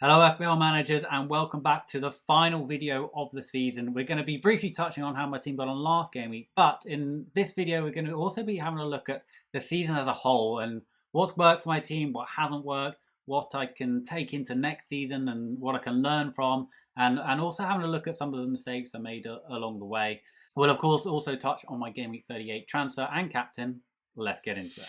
Hello FPL managers and welcome back to the final video of the season. We're going to be briefly touching on how my team got on last game week, but in this video we're going to also be having a look at the season as a whole and what's worked for my team, what hasn't worked, what I can take into next season and what I can learn from, and also having a look at some of the mistakes I made along the way. We'll of course also touch on my Gameweek 38 transfer and captain. Let's get into it.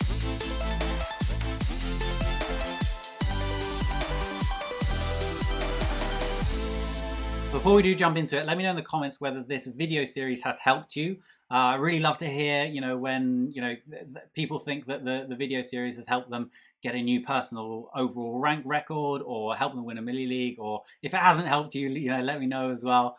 Before we do jump into it, let me know in the comments whether this video series has helped you. I really love to hear, when, people think that the video series has helped them get a new personal overall rank record or help them win a mini league, or if it hasn't helped you, let me know as well.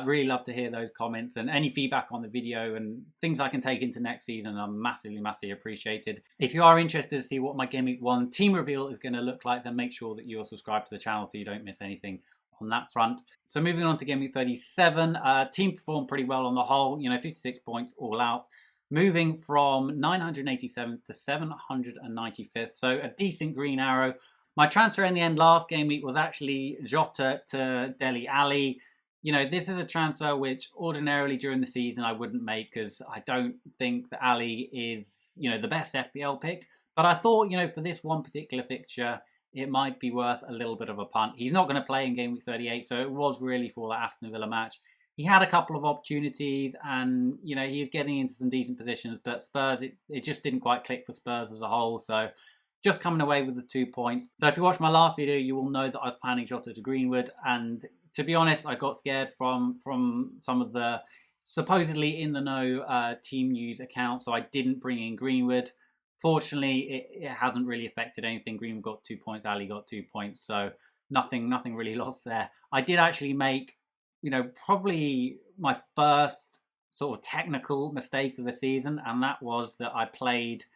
Really love to hear those comments and any feedback on the video and things I can take into next season are massively appreciated. If you are interested to see what my Game Week 1 team reveal is going to look like, then make sure that you're subscribed to the channel so you don't miss anything on that front. So moving on to Game Week 37, team performed pretty well on the whole, 56 points all out, moving from 987th to 795th, so a decent green arrow. My transfer in the end last game week was actually Jota to Dele Alli. This is a transfer which ordinarily during the season I wouldn't make because I don't think that Ali is, the best FPL pick. But I thought, for this one particular fixture, it might be worth a little bit of a punt. He's not going to play in Game Week 38, so it was really for that Aston Villa match. He had a couple of opportunities and, he was getting into some decent positions, but Spurs, it just didn't quite click for Spurs as a whole, so just coming away with the 2 points. So if you watched my last video, you will know that I was planning Jota to Greenwood, and to be honest, I got scared from some of the supposedly in the know team news accounts, so I didn't bring in Greenwood. Fortunately, it hasn't really affected anything. Greenwood got 2 points, Ali got 2 points, so nothing really lost there. I did actually make, probably my first sort of technical mistake of the season, and that was that I played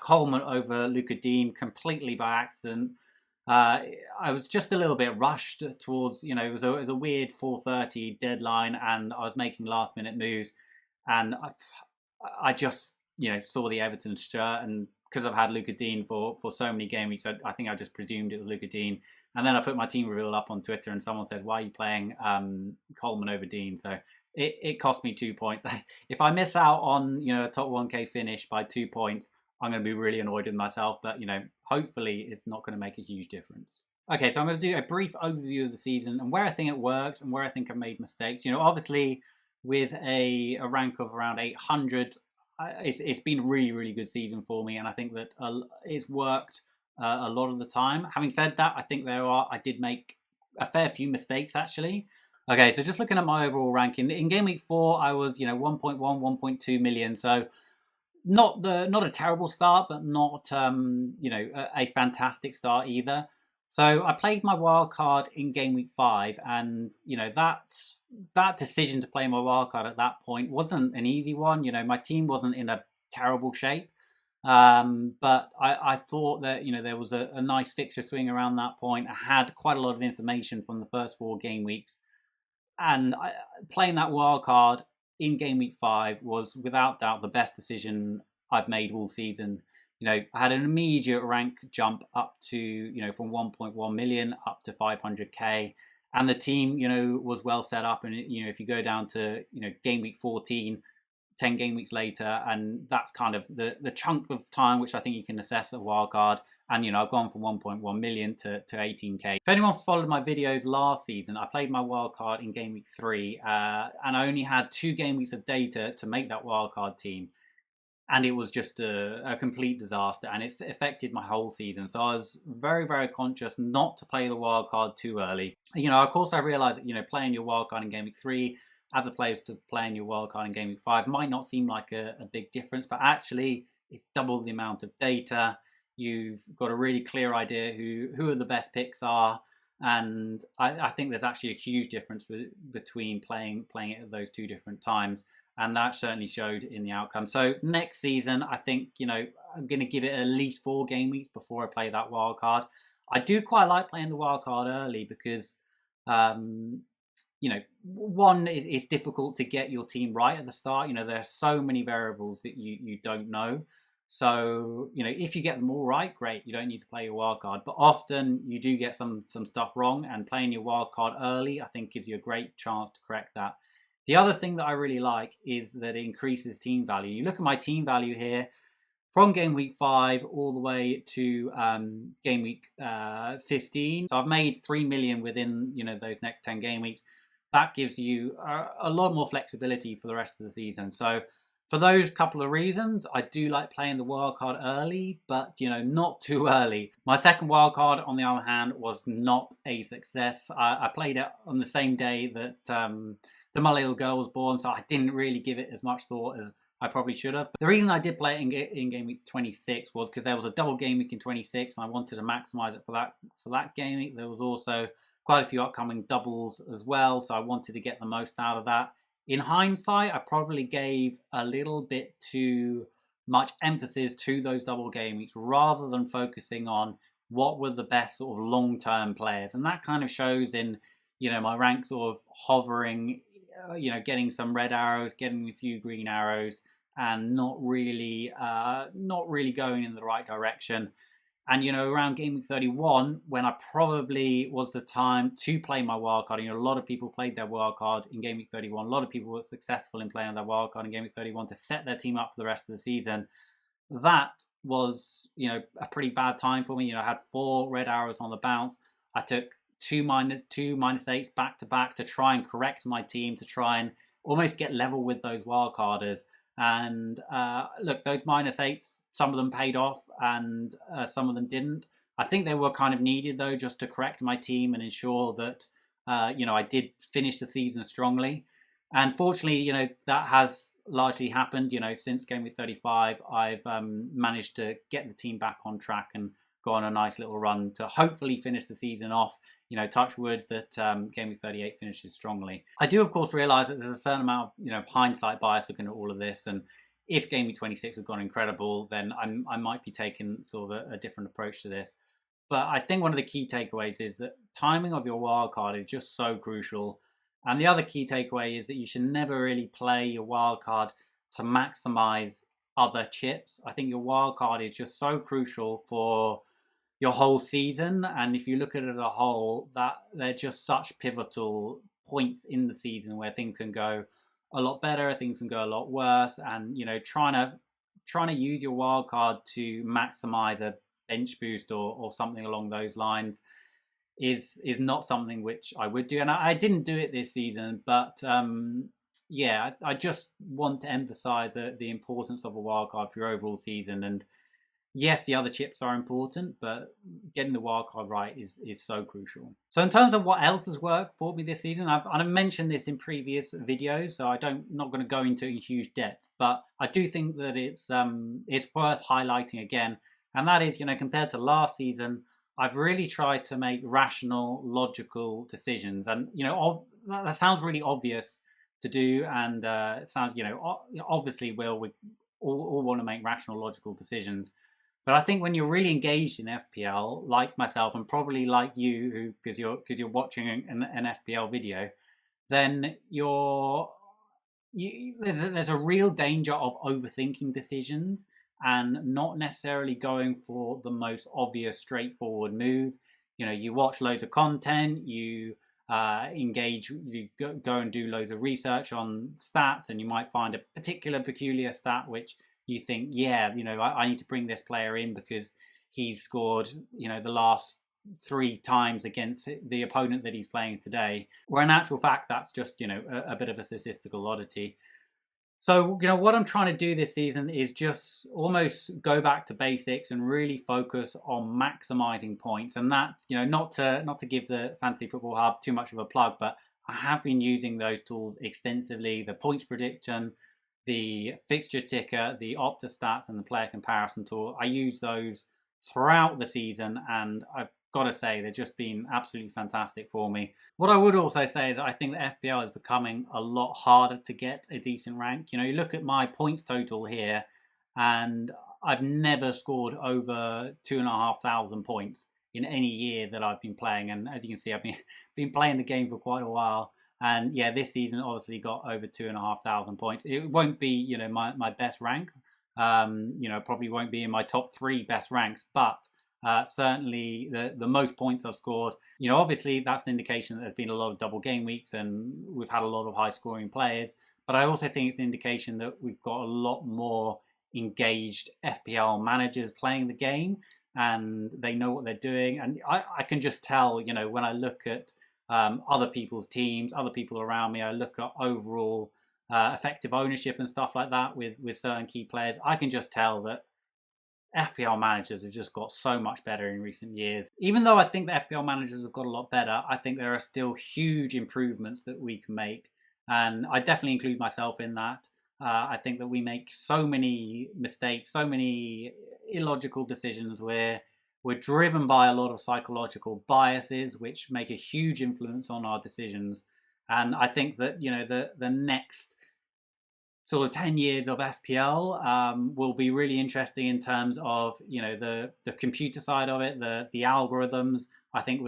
Coleman over Luca Dean completely by accident. I was just a little bit rushed towards, it was a weird 4:30 deadline, and I was making last minute moves, and I just saw the Everton shirt, and because I've had Luca Dean for so many game weeks, I think I just presumed it was Luca Dean. And then I put my team reveal up on Twitter, and someone said, "Why are you playing Coleman over Dean?" So it cost me 2 points. If I miss out on a top 1K finish by 2 points, I'm going to be really annoyed with myself. But hopefully it's not going to make a huge difference. Okay, so I'm going to do a brief overview of the season and where I think it worked and where I think I've made mistakes. Obviously with a rank of around 800. It's been a really good season for me, and I think that it's worked a lot of the time. Having said that, I think I did make a fair few mistakes actually. Okay, so just looking at my overall ranking in Game Week 4, I was 1.1, 1.2 million, so not a terrible start, but not a fantastic start either. So I played my wild card in Game Week 5, and that decision to play my wild card at that point wasn't an easy one. My team wasn't in a terrible shape, but I thought that there was a nice fixture swing around that point. I had quite a lot of information from the first 4 game weeks, and playing that wild card in Game Week 5 was without doubt the best decision I've made all season. I had an immediate rank jump up to, from 1.1 million up to 500k. And the team, was well set up. And, if you go down to, game week 14, 10 game weeks later, and that's kind of the chunk of time which I think you can assess a wildcard. And, I've gone from 1.1 million to 18k. If anyone followed my videos last season, I played my wildcard in game week 3, and I only had 2 game weeks of data to make that wildcard team. And it was just a complete disaster, and it affected my whole season. So I was very conscious not to play the wild card too early. Of course, I realised that playing your wild card in game week 3 as opposed to playing your wild card in game week 5 might not seem like a big difference, but actually it's double the amount of data. You've got a really clear idea who are the best picks are, and I think there's actually a huge difference between playing it at those 2 different times. And that certainly showed in the outcome. So next season, I think, I'm going to give it at least 4 game weeks before I play that wild card. I do quite like playing the wild card early because, one, it's difficult to get your team right at the start. There are so many variables that you don't know. So, you know, if you get them all right, great, you don't need to play your wild card. But often you do get some stuff wrong, and playing your wild card early, I think, gives you a great chance to correct that. The other thing that I really like is that it increases team value. You look at my team value here from game week 5 all the way to game week 15. So I've made 3 million within, you know, those next 10 game weeks. That gives you a lot more flexibility for the rest of the season. So for those couple of reasons, I do like playing the wildcard early, but, you know, not too early. My second wildcard, on the other hand, was not a success. I played it on the same day that my little girl was born, so I didn't really give it as much thought as I probably should have. But the reason I did play it in game week 26 was because there was a double game week in 26, and I wanted to maximize it for that game week. There was also quite a few upcoming doubles as well, so I wanted to get the most out of that. In hindsight, I probably gave a little bit too much emphasis to those double game weeks rather than focusing on what were the best sort of long-term players. And that kind of shows in, you know, my rank sort of hovering, you know, getting some red arrows, getting a few green arrows, and not really going in the right direction. And, you know, around game week 31, when I probably was the time to play my wildcard, you know, a lot of people played their wildcard in game week 31. A lot of people were successful in playing their wildcard in game week 31 to set their team up for the rest of the season. That was, you know, a pretty bad time for me. You know, I had 4 red arrows on the bounce. I took two minus 8s back to back to try and correct my team, to try and almost get level with those wildcarders. And look, those minus 8s, some of them paid off and some of them didn't. I think they were kind of needed, though, just to correct my team and ensure that, you know, I did finish the season strongly. And fortunately, you know, that has largely happened. You know, since game week 35, I've managed to get the team back on track and go on a nice little run to hopefully finish the season off. You know, touch wood that game week 38 finishes strongly. I do, of course, realise that there's a certain amount of, you know, hindsight bias looking at all of this. And if game week 26 had gone incredible, then I might be taking sort of a different approach to this. But I think one of the key takeaways is that timing of your wildcard is just so crucial. And the other key takeaway is that you should never really play your wildcard to maximise other chips. I think your wildcard is just so crucial for your whole season, and if you look at it as a whole, that they're just such pivotal points in the season where things can go a lot better, things can go a lot worse, and, you know, trying to use your wild card to maximize a bench boost or something along those lines is not something which I would do, and I didn't do it this season, but yeah, I just want to emphasize the importance of a wild card for your overall season. And yes, the other chips are important, but getting the wildcard right is so crucial. So in terms of what else has worked for me this season, I've mentioned this in previous videos, so not going to go into it in huge depth, but I do think that it's worth highlighting again, and that is, you know, compared to last season, I've really tried to make rational, logical decisions. And, you know, that sounds really obvious to do, and it sounds, you know, obviously we all want to make rational, logical decisions. But I think when you're really engaged in FPL, like myself, and probably like you, because you're watching an FPL video, then there's a real danger of overthinking decisions and not necessarily going for the most obvious, straightforward move. You know, you watch loads of content, you engage, you go and do loads of research on stats, and you might find a particular peculiar stat which you think, yeah, you know, I need to bring this player in because he's scored, you know, the last 3 times against the opponent that he's playing today. Where in actual fact, that's just, you know, a bit of a statistical oddity. So, you know, what I'm trying to do this season is just almost go back to basics and really focus on maximizing points. And that, you know, not to give the Fantasy Football Hub too much of a plug, but I have been using those tools extensively. The points prediction, the fixture ticker, the Opta stats, and the player comparison tool. I use those throughout the season, and I've got to say they've just been absolutely fantastic for me. What I would also say is I think that FPL is becoming a lot harder to get a decent rank. You know, you look at my points total here, and I've never scored over 2,500 points in any year that I've been playing. And as you can see, I've been playing the game for quite a while. And yeah, this season obviously got over 2,500 points. It won't be, you know, my best rank, You know, probably won't be in my top 3 best ranks, but certainly the most points I've scored. You know, obviously that's an indication that there's been a lot of double game weeks and we've had a lot of high scoring players. But I also think it's an indication that we've got a lot more engaged FPL managers playing the game, and they know what they're doing. And I can just tell, you know, when I look at other people's teams, other people around me, I look at overall effective ownership and stuff like that with certain key players. I can just tell that FPL managers have just got so much better in recent years. Even though I think the FPL managers have got a lot better, I think there are still huge improvements that we can make. And I definitely include myself in that. I think that we make so many mistakes, so many illogical decisions where we're driven by a lot of psychological biases, which make a huge influence on our decisions. And I think that, you know, the next sort of 10 years of FPL will be really interesting in terms of, you know, the computer side of it, the algorithms. I think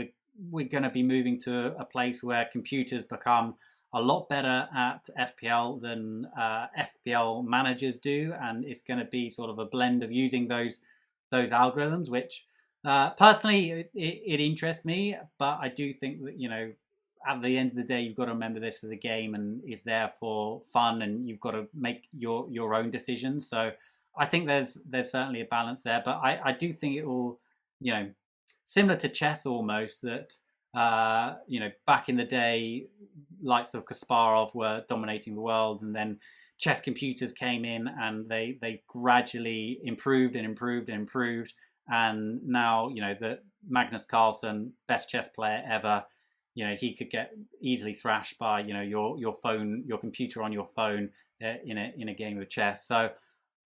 we're going to be moving to a place where computers become a lot better at FPL than FPL managers do, and it's going to be sort of a blend of using those algorithms, which personally it interests me. But I do think that, you know, at the end of the day, you've got to remember this as a game and it's there for fun, and you've got to make your own decisions. So I think there's certainly a balance there, but I do think it will, you know, similar to chess almost, that you know, back in the day, likes of Kasparov were dominating the world, and then chess computers came in and they gradually improved and improved and improved, and now, you know, the Magnus Carlsen, best chess player ever, you know, he could get easily thrashed by, you know, your phone, your computer on your phone in a game of chess. So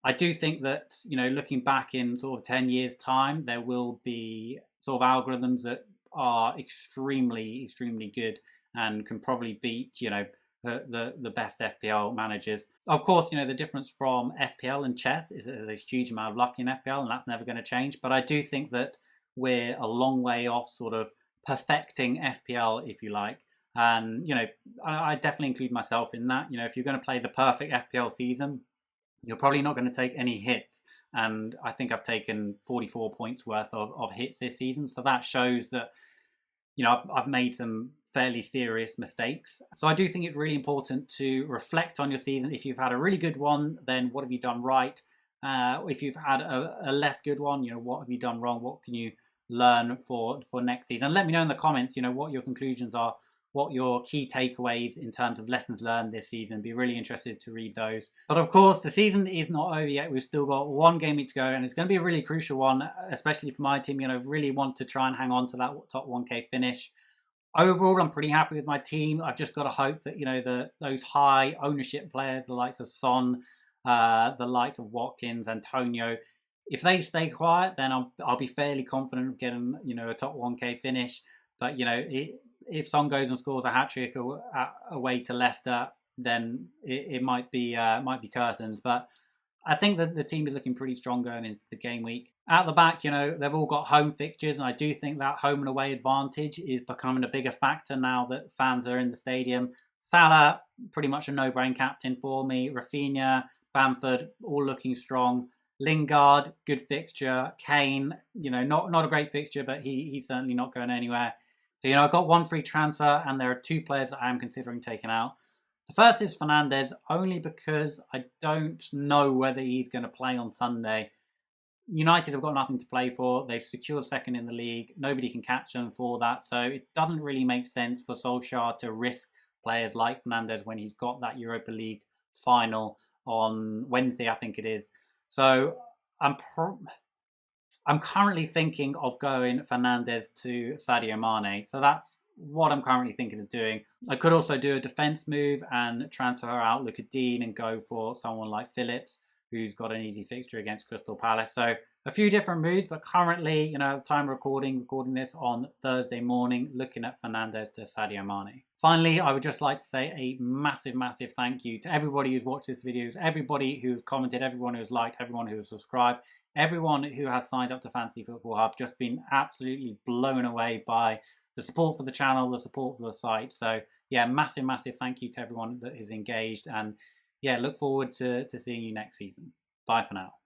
I do think that, you know, looking back in sort of 10 years time, there will be sort of algorithms that are extremely good and can probably beat, you know, the best FPL managers. Of course, you know, the difference from FPL and chess is there's a huge amount of luck in FPL, and that's never going to change. But I do think that we're a long way off sort of perfecting FPL, if you like. And, you know, I definitely include myself in that. You know, if you're going to play the perfect FPL season, you're probably not going to take any hits. And I think I've taken 44 points worth of hits this season. So that shows that, you know, I've made some fairly serious mistakes. So I do think it's really important to reflect on your season. If you've had a really good one, then what have you done right? If you've had a less good one, you know, what have you done wrong? What can you learn for next season? And let me know in the comments, you know, what your conclusions are, what your key takeaways in terms of lessons learned this season. Be really interested to read those. But of course, the season is not over yet. We've still got one game week to go, and it's going to be a really crucial one, especially for my team. You know, really want to try and hang on to that top 1K finish. Overall, I'm pretty happy with my team. I've just got to hope that, you know, those high ownership players, the likes of Son, the likes of Watkins, Antonio, if they stay quiet, then I'll be fairly confident of getting, you know, a top 1K finish. But, you know, if Son goes and scores a hat-trick away to Leicester, then it might be curtains. But I think that the team is looking pretty strong going into the game week. At the back, you know, they've all got home fixtures, and I do think that home and away advantage is becoming a bigger factor now that fans are in the stadium. Salah, pretty much a no-brain captain for me. Rafinha, Bamford, all looking strong. Lingard, good fixture. Kane, you know, not a great fixture, but he's certainly not going anywhere. So, you know, I've got one free transfer, and there are 2 players that I am considering taking out. The first is Fernandes, only because I don't know whether he's going to play on Sunday. United have got nothing to play for. They've secured second in the league. Nobody can catch them for that. So it doesn't really make sense for Solskjaer to risk players like Fernandes when he's got that Europa League final on Wednesday, I think it is. So I'm currently thinking of going Fernandes to Sadio Mane. So that's what I'm currently thinking of doing. I could also do a defence move and transfer out Luka Dean and go for someone like Phillips, who's got an easy fixture against Crystal Palace. So a few different moves, but currently, you know, time recording this on Thursday morning, looking at Fernandes to Sadio Mane. Finally, I would just like to say a massive thank you to everybody who's watched this video, everybody who's commented, everyone who's liked, everyone who's subscribed, everyone who has signed up to Fantasy Football Hub. Just been absolutely blown away by the support for the channel, the support for the site. So yeah, massive thank you to everyone that is engaged, and yeah, look forward to seeing you next season. Bye for now.